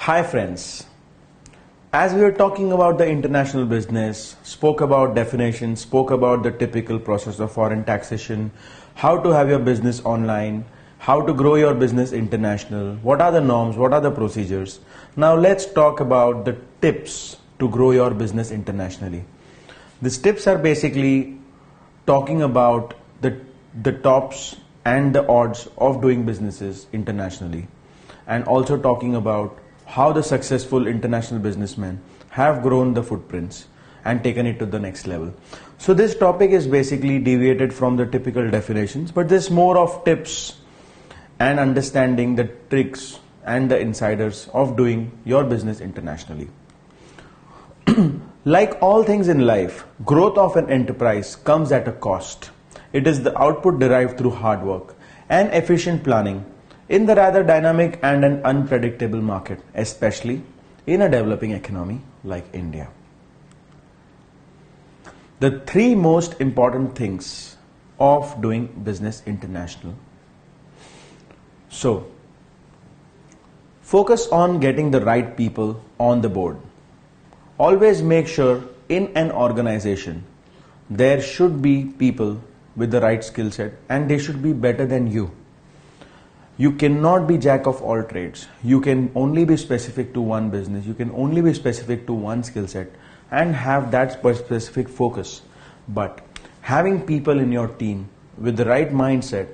Hi friends, as we were talking about the international business, spoke about definitions, spoke about the typical process of foreign taxation, how to have your business online, how to grow your business international, what are the norms, what are the procedures. Now let's talk about the tips to grow your business internationally. These tips are basically talking about the tops and the odds of doing businesses internationally, and also talking about how the successful international businessmen have grown the footprints and taken it to the next level. So this topic is basically deviated from the typical definitions, but there's more of tips and understanding the tricks and the insiders of doing your business internationally. Like all things in life, growth of an enterprise comes at a cost. It is the output derived through hard work and efficient planning in the rather dynamic and an unpredictable market, especially in a developing economy like India. The three most important things of doing business international. So, focus on getting the right people on the board. Always make sure in an organization there should be people with the right skill set and they should be better than you. You cannot be jack of all trades. You can only be specific to one business. You can only be specific to one skill set and have that specific focus. But having people in your team with the right mindset,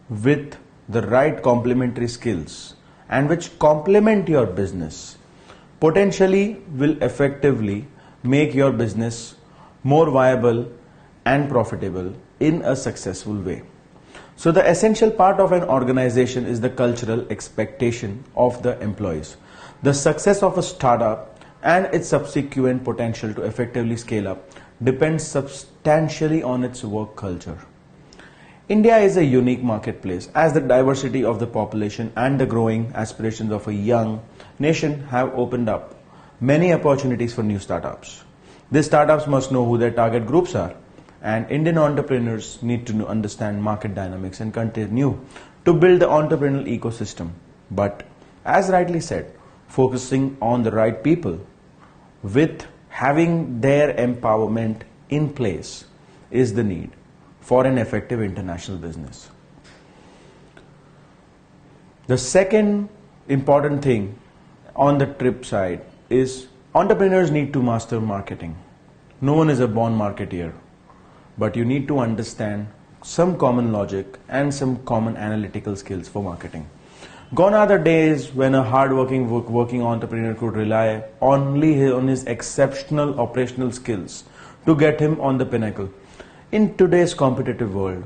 with the right complementary skills, and which complement your business, potentially will effectively make your business more viable and profitable in a successful way. So the essential part of an organization is the cultural expectation of the employees. The success of a startup and its subsequent potential to effectively scale up depends substantially on its work culture. India is a unique marketplace as the diversity of the population and the growing aspirations of a young nation have opened up many opportunities for new startups. These startups must know who their target groups are, and Indian entrepreneurs need to understand market dynamics and continue to build the entrepreneurial ecosystem. But as rightly said, focusing on the right people with having their empowerment in place is the need for an effective international business. The second important thing on the trip side is entrepreneurs need to master marketing. No one is a born marketeer, but you need to understand some common logic and some common analytical skills for marketing. Gone are the days when a hard-working working entrepreneur could rely only on his exceptional operational skills to get him on the pinnacle. In today's competitive world,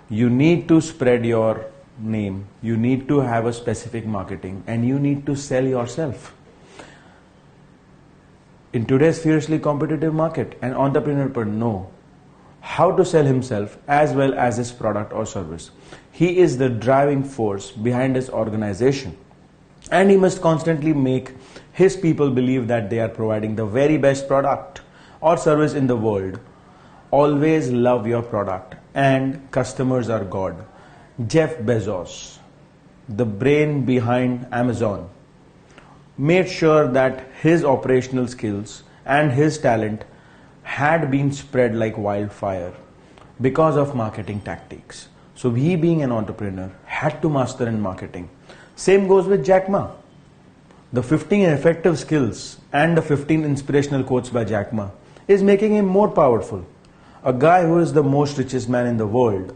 you need to spread your name, you need to have a specific marketing, and you need to sell yourself. In today's fiercely competitive market, an entrepreneur should know how to sell himself as well as his product or service. He is the driving force behind his organization, and he must constantly make his people believe that they are providing the very best product or service in the world. Always love your product, and customers are God. Jeff Bezos, the brain behind Amazon, made sure that his operational skills and his talent had been spread like wildfire because of marketing tactics. So he, being an entrepreneur, had to master in marketing. Same goes with Jack Ma. The 15 effective skills and the 15 inspirational quotes by Jack Ma is making him more powerful. A guy who is the most richest man in the world,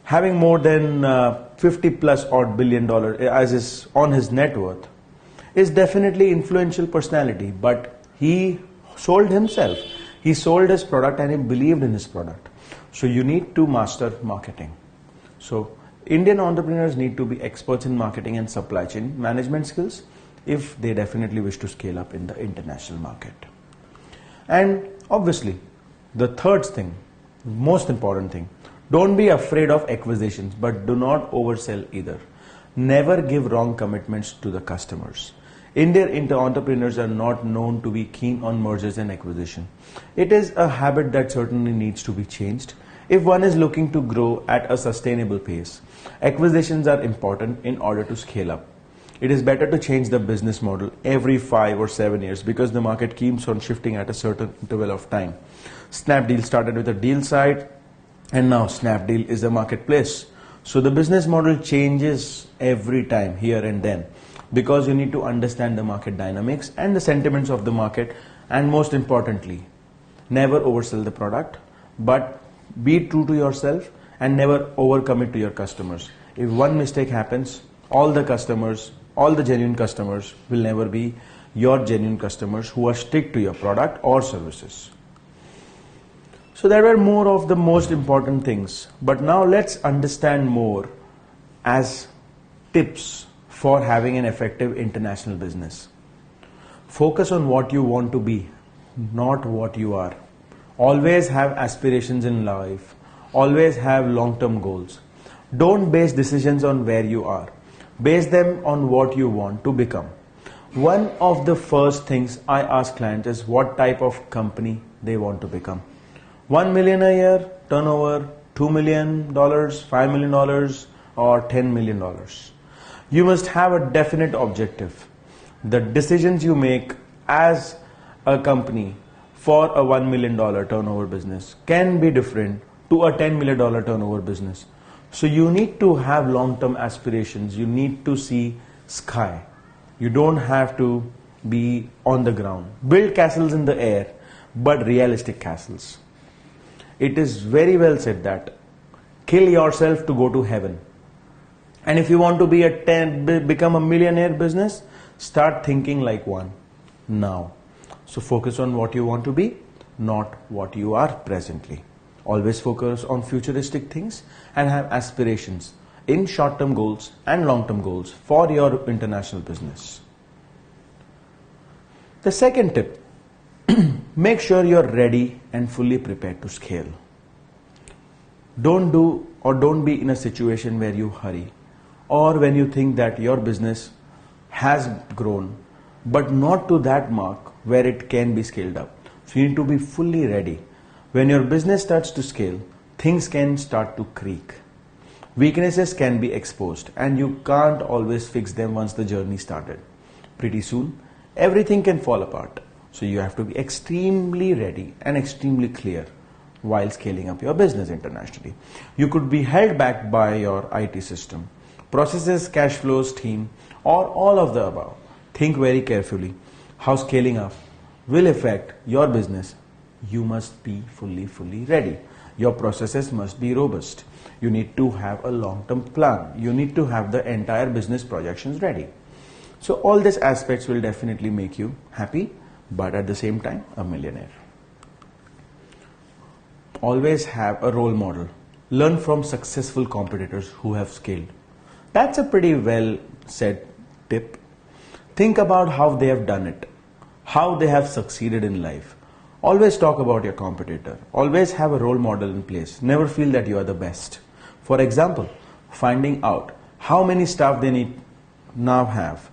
having more than 50 plus odd $billion on his net worth, is definitely influential personality, but he sold himself. He sold his product and he believed in his product. So you need to master marketing. So Indian entrepreneurs need to be experts in marketing and supply chain management skills if they definitely wish to scale up in the international market. And obviously, the third thing, most important thing, don't be afraid of acquisitions, but do not oversell either. Never give wrong commitments to the customers. Indian entrepreneurs are not known to be keen on mergers and acquisition. It is a habit that certainly needs to be changed if one is looking to grow at a sustainable pace. Acquisitions are important in order to scale up. It is better to change the business model every 5 or 7 years because the market keeps on shifting at a certain interval of time. Snapdeal started with a deal site and now Snapdeal is a marketplace. So the business model changes every time, here and then, because you need to understand the market dynamics and the sentiments of the market, and most importantly, never oversell the product, but be true to yourself and never overcommit to your customers. If one mistake happens, all the customers, all the genuine customers will never be your genuine customers who are stick to your product or services. So that were more of the most important things. But now let's understand more as tips for having an effective international business. Focus on what you want to be, not what you are. Always have aspirations in life. Always have long-term goals. Don't base decisions on where you are. Base them on what you want to become. One of the first things I ask clients is what type of company they want to become. 1 million a year turnover, $2 million, $5 million, or $10 million. You must have a definite objective. The decisions you make as a company for a $1 million turnover business can be different to a $10 million turnover business. So you need to have long-term aspirations. You need to see sky. You don't have to be on the ground. Build castles in the air, but realistic castles. It is very well said that kill yourself to go to heaven. And if you want to become a millionaire business, start thinking like one now. So focus on what you want to be, not what you are presently. Always focus on futuristic things and have aspirations in short-term goals and long-term goals for your international business. The second tip, make sure you're ready and fully prepared to scale. Don't be in a situation where you hurry or when you think that your business has grown but not to that mark where it can be scaled up. So you need to be fully ready. When your business starts to scale, things can start to creak. Weaknesses can be exposed and you can't always fix them once the journey started. Pretty soon, everything can fall apart. So you have to be extremely ready and extremely clear while scaling up your business internationally. You could be held back by your IT system, processes, cash flows, team, or all of the above. Think very carefully how scaling up will affect your business. You must be fully ready. Your processes must be robust. You need to have a long-term plan. You need to have the entire business projections ready. So all these aspects will definitely make you happy, but at the same time, a millionaire. Always have a role model. Learn from successful competitors who have scaled. That's a pretty well said tip. Think about how they have done it, how they have succeeded in life. Always talk about your competitor. Always have a role model in place. Never feel that you are the best. For example, finding out how many staff they need now have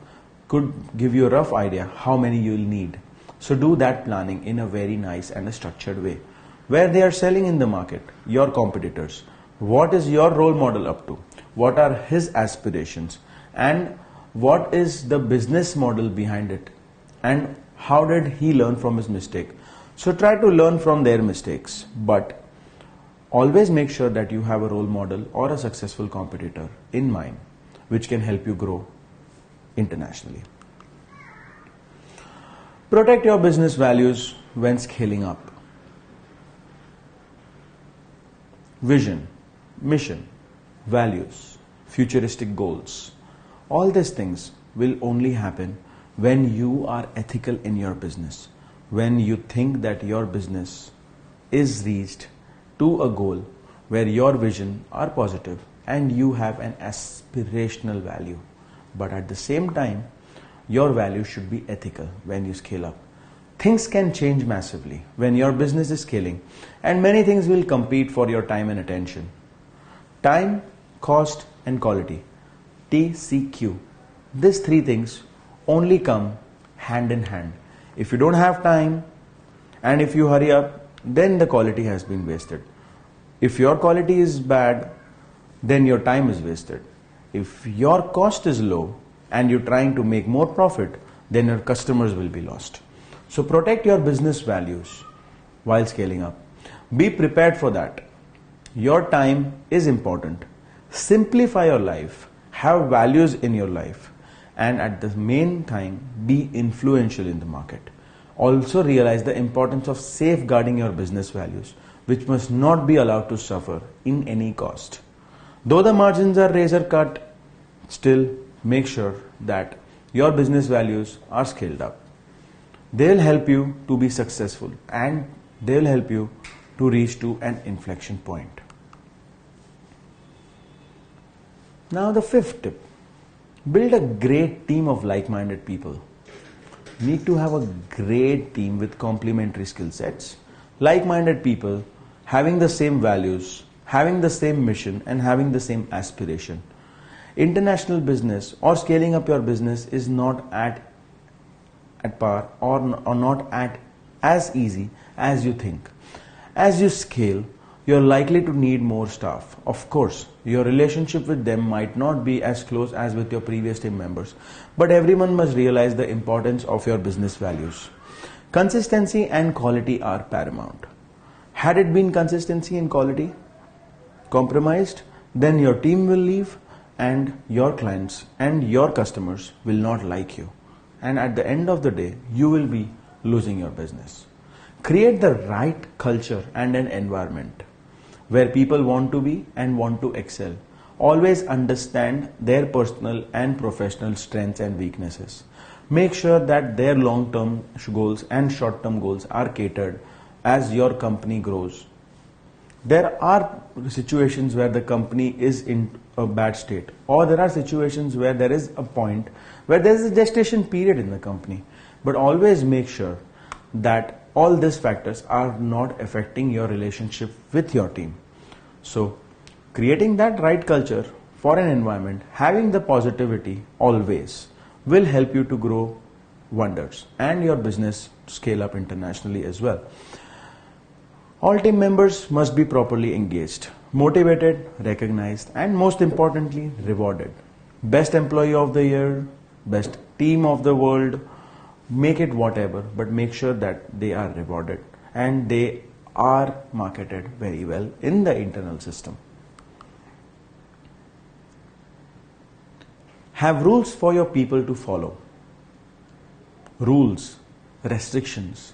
could give you a rough idea how many you will need. So do that planning in a very nice and a structured way. Where they are selling in the market, your competitors, what is your role model up to? What are his aspirations? And what is the business model behind it? And how did he learn from his mistake? So try to learn from their mistakes, but always make sure that you have a role model or a successful competitor in mind, which can help you grow internationally. Protect your business values when scaling up. Vision, mission, values, futuristic goals. All these things will only happen when you are ethical in your business. When you think that your business is reached to a goal where your vision are positive and you have an aspirational value. But at the same time, your value should be ethical when you scale up. Things can change massively when your business is scaling, and many things will compete for your time and attention. Time, cost, and quality. TCQ. These three things only come hand in hand. If you don't have time and if you hurry up, then the quality has been wasted. If your quality is bad, then your time is wasted. If your cost is low, and you're trying to make more profit, then your customers will be lost. So protect your business values while scaling up. Be prepared for that. Your time is important. Simplify your life, have values in your life, and at the main time, be influential in the market. Also realize the importance of safeguarding your business values, which must not be allowed to suffer in any cost. Though the margins are razor cut, still make sure that your business values are scaled up. They'll help you to be successful, and they'll help you to reach to an inflection point. Now the fifth tip, build a great team of like-minded people. You need to have a great team with complementary skill sets, like-minded people having the same values, having the same mission, and having the same aspiration. International business or scaling up your business is not at par or not at as easy as you think. As you scale, you're likely to need more staff. Of course, your relationship with them might not be as close as with your previous team members, but everyone must realize the importance of your business values. Consistency and quality are paramount. Had it been consistency and quality compromised, then your team will leave and your clients and your customers will not like you. And at the end of the day, you will be losing your business. Create the right culture and an environment where people want to be and want to excel. Always understand their personal and professional strengths and weaknesses. Make sure that their long-term goals and short-term goals are catered as your company grows. There are situations where the company is in a bad state, or there are situations where there is a point where there is a gestation period in the company. But always make sure that all these factors are not affecting your relationship with your team. So, creating that right culture for an environment, having the positivity always will help you to grow wonders and your business scale up internationally as well. All team members must be properly engaged, motivated, recognized, and most importantly, rewarded. Best employee of the year, best team of the world, make it whatever, but make sure that they are rewarded and they are marketed very well in the internal system. Have rules for your people to follow. Rules, restrictions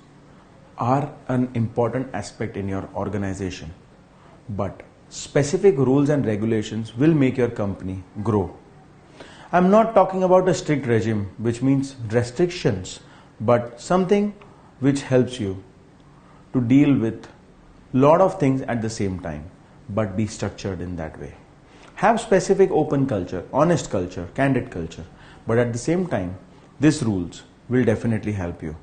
are an important aspect in your organization, but specific rules and regulations will make your company grow. I'm not talking about a strict regime, which means restrictions, but something which helps you to deal with a lot of things at the same time, but be structured in that way. Have specific open culture, honest culture, candid culture, but at the same time, these rules will definitely help you.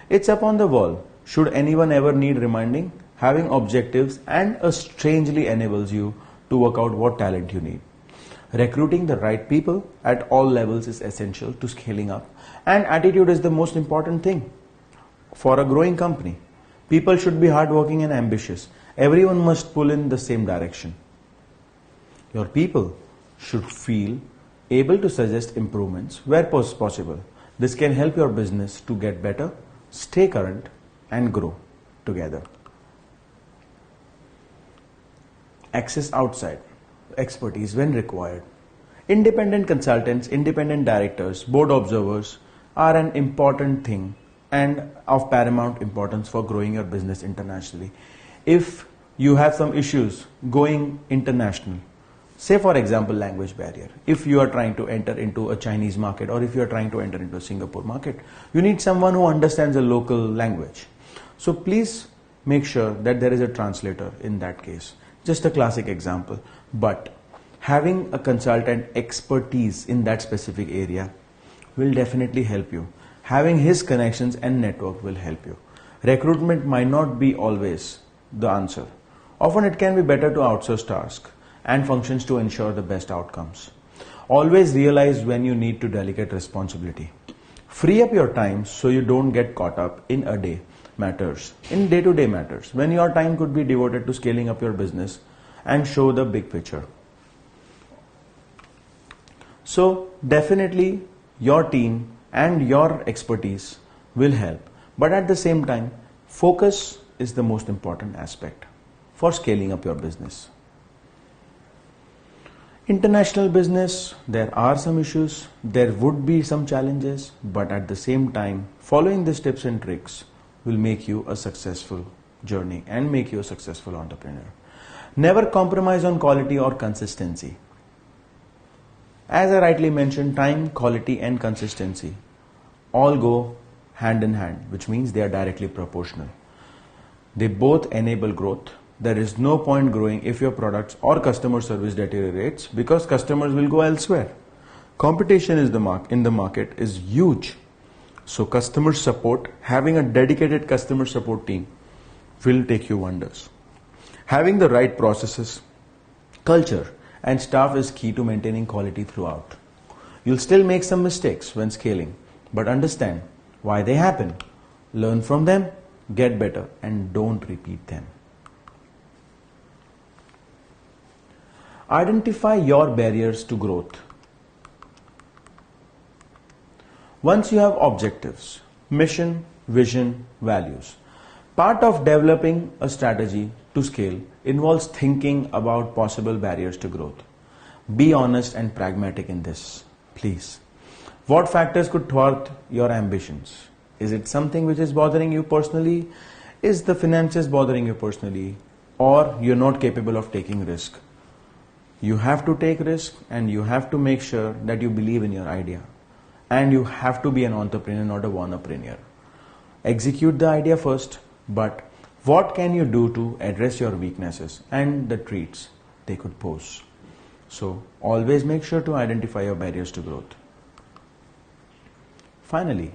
It's up on the wall. Should anyone ever need reminding, having objectives and strangely enables you to work out what talent you need. Recruiting the right people at all levels is essential to scaling up, and attitude is the most important thing for a growing company. People should be hardworking and ambitious. Everyone must pull in the same direction. Your people should feel able to suggest improvements where possible. This can help your business to get better, stay current, and grow together. Access outside expertise when required. Independent consultants, independent directors, board observers are an important thing and of paramount importance for growing your business internationally. If you have some issues going international, say for example language barrier, if you are trying to enter into a Chinese market or if you are trying to enter into a Singapore market, you need someone who understands the local language. So please make sure that there is a translator in that case. Just a classic example, but having a consultant expertise in that specific area will definitely help you. Having his connections and network will help you. Recruitment might not be always the answer. Often it can be better to outsource tasks and functions to ensure the best outcomes. Always realize when you need to delegate responsibility. Free up your time so you don't get caught up in a day matters, in day-to-day matters, when your time could be devoted to scaling up your business and show the big picture. So definitely your team and your expertise will help. But at the same time, focus is the most important aspect for scaling up your business. International business, there are some issues, there would be some challenges, but at the same time, following these tips and tricks will make you a successful journey and make you a successful entrepreneur. Never compromise on quality or consistency. As I rightly mentioned, time, quality and consistency all go hand in hand, which means they are directly proportional. They both enable growth. There is no point growing if your products or customer service deteriorates, because customers will go elsewhere. Competition in the market is huge. So customer support, having a dedicated customer support team will take you wonders. Having the right processes, culture and staff is key to maintaining quality throughout. You'll still make some mistakes when scaling, but understand why they happen. Learn from them, get better, and don't repeat them. Identify your barriers to growth. Once you have objectives, mission, vision, values, part of developing a strategy to scale involves thinking about possible barriers to growth. Be honest and pragmatic in this, please. What factors could thwart your ambitions? Is it something which is bothering you personally? Is the finances bothering you personally? Or you're not capable of taking risk? You have to take risk and you have to make sure that you believe in your idea. And you have to be an entrepreneur, not a wanapreneur. Execute the idea first, but what can you do to address your weaknesses and the threats they could pose? So always make sure to identify your barriers to growth. Finally,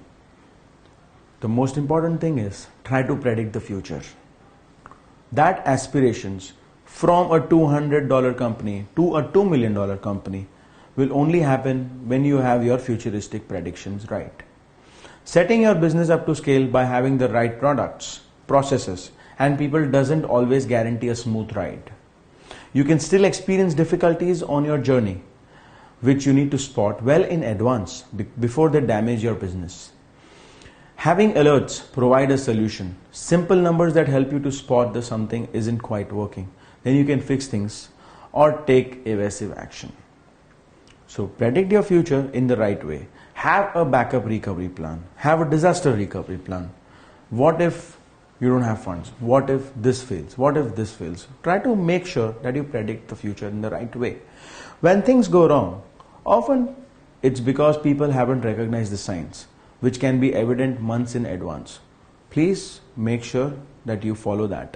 the most important thing is try to predict the future. That aspirations from a $200 company to a $2 million company will only happen when you have your futuristic predictions right. Setting your business up to scale by having the right products, processes, and people doesn't always guarantee a smooth ride. You can still experience difficulties on your journey, which you need to spot well in advance before they damage your business. Having alerts provide a solution, simple numbers that help you to spot that something isn't quite working. Then you can fix things or take evasive action. So predict your future in the right way. Have a backup recovery plan. Have a disaster recovery plan. What if you don't have funds? What if this fails? What if this fails? Try to make sure that you predict the future in the right way. When things go wrong, often it's because people haven't recognized the signs, which can be evident months in advance. Please make sure that you follow that.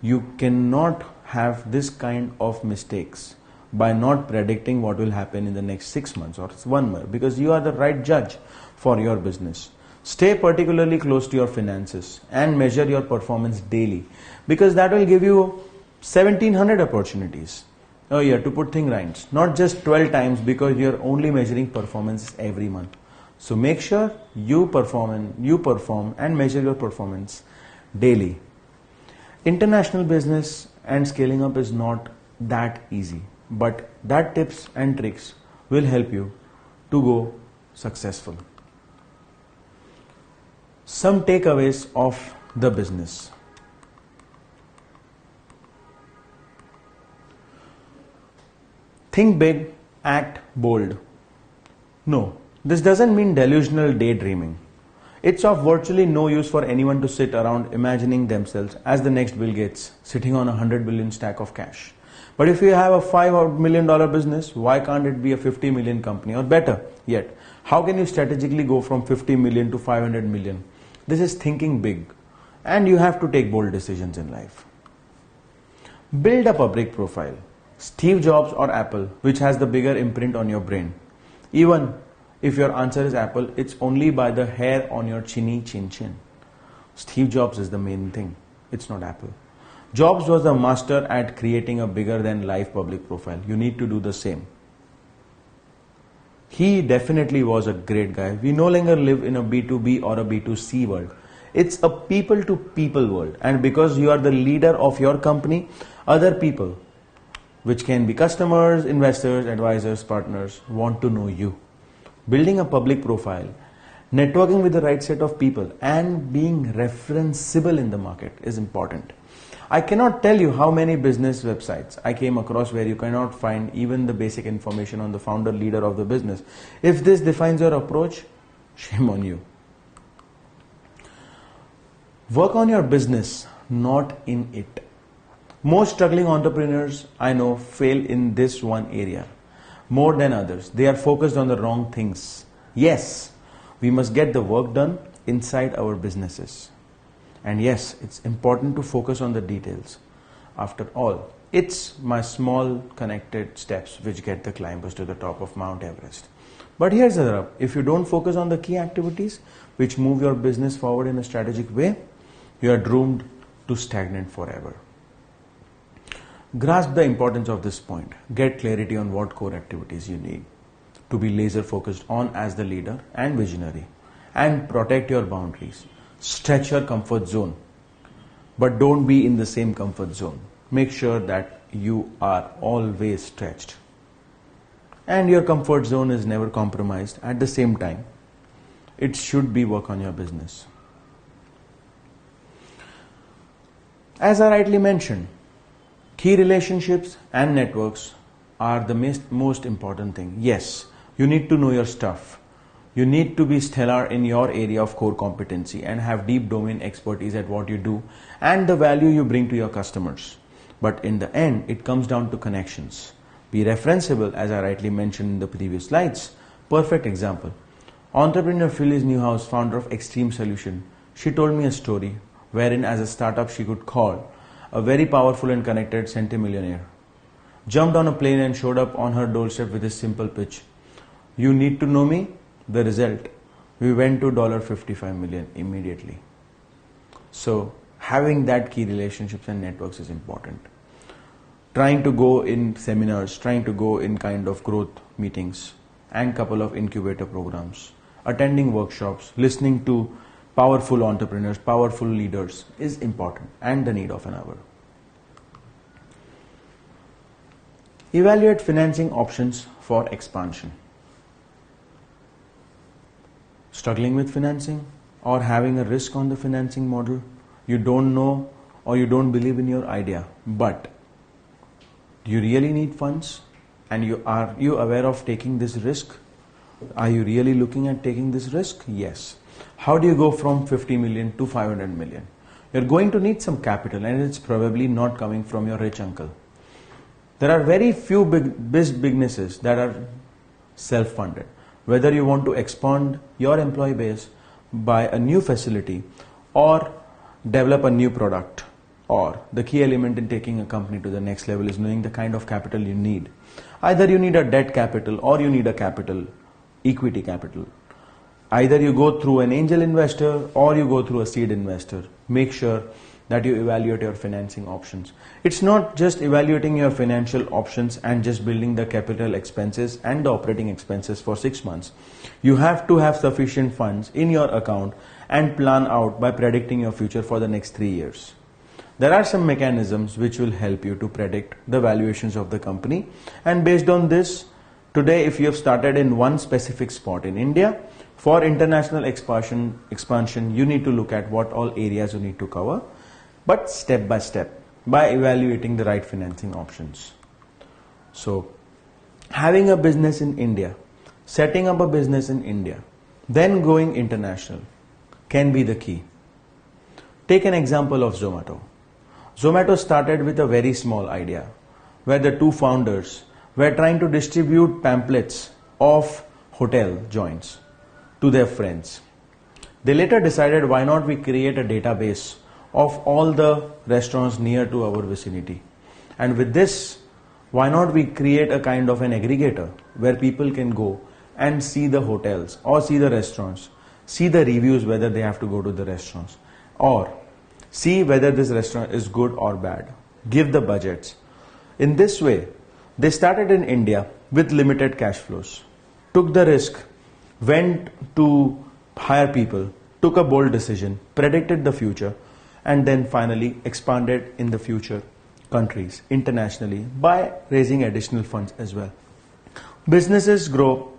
You cannot have this kind of mistakes by not predicting what will happen in the next 6 months or 1 year, because you are the right judge for your business. Stay particularly close to your finances and measure your performance daily, because that will give you 1700 opportunities a year to put things right, not just 12 times, because you're only measuring performance every month. So make sure you perform and measure your performance daily. International business and scaling up is not that easy, but that tips and tricks will help you to go successful. Some takeaways of the business. Think big, act bold. No, this doesn't mean delusional daydreaming. It's of virtually no use for anyone to sit around imagining themselves as the next Bill Gates, sitting on a 100 billion stack of cash. But if you have a $5 million business, why can't it be a 50 million company? Or better yet, how can you strategically go from 50 million to 500 million? This is thinking big, and you have to take bold decisions in life. Build a public profile. Steve Jobs or Apple, which has the bigger imprint on your brain? Even if your answer is Apple, it's only by the hair on your chinny chin. Steve Jobs is the main thing. It's not Apple. Jobs was the master at creating a bigger than life public profile. You need to do the same. He definitely was a great guy. We no longer live in a B2B or a B2C world. It's a people to people world. And because you are the leader of your company, other people which can be customers, investors, advisors, partners, want to know you. Building a public profile, networking with the right set of people, and being referenceable in the market is important. I cannot tell you how many business websites I came across where you cannot find even the basic information on the founder, leader of the business. If this defines your approach, shame on you. Work on your business, not in it. Most struggling entrepreneurs I know fail in this one area more than others. They are focused on the wrong things. Yes, we must get the work done inside our businesses. And yes, it's important to focus on the details. After all, it's my small connected steps which get the climbers to the top of Mount Everest. But here's the rub. If you don't focus on the key activities which move your business forward in a strategic way, you are doomed to stagnate forever. Grasp the importance of this point. Get clarity on what core activities you need to be laser focused on as the leader and visionary, and protect your boundaries. Stretch your comfort zone, but don't be in the same comfort zone. Make sure that you are always stretched and your comfort zone is never compromised. At the same time, it should be work on your business. As I rightly mentioned, key relationships and networks are the most important thing. Yes, you need to know your stuff. You need to be stellar in your area of core competency and have deep domain expertise at what you do and the value you bring to your customers. But in the end, it comes down to connections. Be referenceable, as I rightly mentioned in the previous slides. Perfect example. Entrepreneur Phyllis Newhouse, founder of Extreme Solution, she told me a story wherein as a startup she could call a very powerful and connected centimillionaire. Jumped on a plane and showed up on her doorstep with this simple pitch. You need to know me? The result, we went to $55 million immediately. So having that key relationships and networks is important. Trying to go in seminars, trying to go in kind of growth meetings and couple of incubator programs, attending workshops, listening to powerful entrepreneurs, powerful leaders is important and the need of an hour. Evaluate financing options for expansion. Struggling with financing or having a risk on the financing model, you don't know or you don't believe in your idea, but do you really need funds? And are you aware of taking this risk? Are you really looking at taking this risk? Yes. How do you go from 50 million to 500 million? You're going to need some capital and it's probably not coming from your rich uncle. There are very few businesses that are self-funded. Whether you want to expand your employee base, buy a new facility, or develop a new product, or the key element in taking a company to the next level is knowing the kind of capital you need. Either you need a debt capital or you need a capital, equity capital. Either you go through an angel investor or you go through a seed investor. Make sure that you evaluate your financing options. It's not just evaluating your financial options and just building the capital expenses and the operating expenses for 6 months. You have to have sufficient funds in your account and plan out by predicting your future for the next 3 years. There are some mechanisms which will help you to predict the valuations of the company, and based on this, today if you have started in one specific spot in India, for international expansion, you need to look at what all areas you need to cover, but step by step by evaluating the right financing options. So having a business in India, setting up a business in India, then going international can be the key. Take an example of Zomato. Zomato started with a very small idea where the two founders were trying to distribute pamphlets of hotel joints to their friends. They later decided, why not we create a database of all the restaurants near to our vicinity, and with this, why not we create a kind of an aggregator where people can go and see the hotels or see the restaurants, see the reviews whether they have to go to the restaurants, or see whether this restaurant is good or bad, give the budgets. In this way, they started in India with limited cash flows, took the risk, went to hire people, took a bold decision, predicted the future, and then finally expanded in the future countries internationally by raising additional funds as well. Businesses grow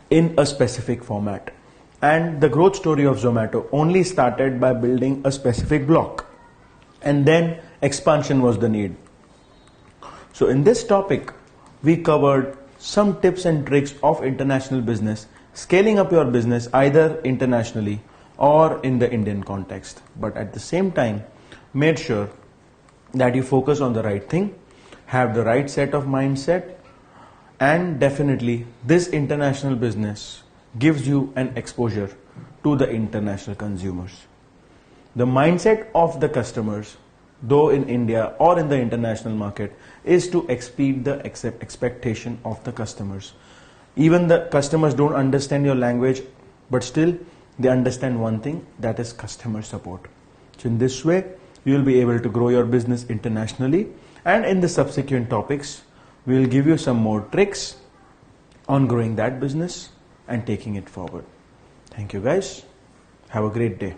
in a specific format, and the growth story of Zomato only started by building a specific block, and then expansion was the need. So in this topic, we covered some tips and tricks of international business, scaling up your business either internationally or in the Indian context. But at the same time, made sure that you focus on the right thing, have the right set of mindset, and definitely this international business gives you an exposure to the international consumers. The mindset of the customers, though in India or in the international market, is to exceed the expectation of the customers. Even the customers don't understand your language, but still they understand one thing, that is customer support. So in this way, you will be able to grow your business internationally, and in the subsequent topics, we will give you some more tricks on growing that business and taking it forward. Thank you guys. Have a great day.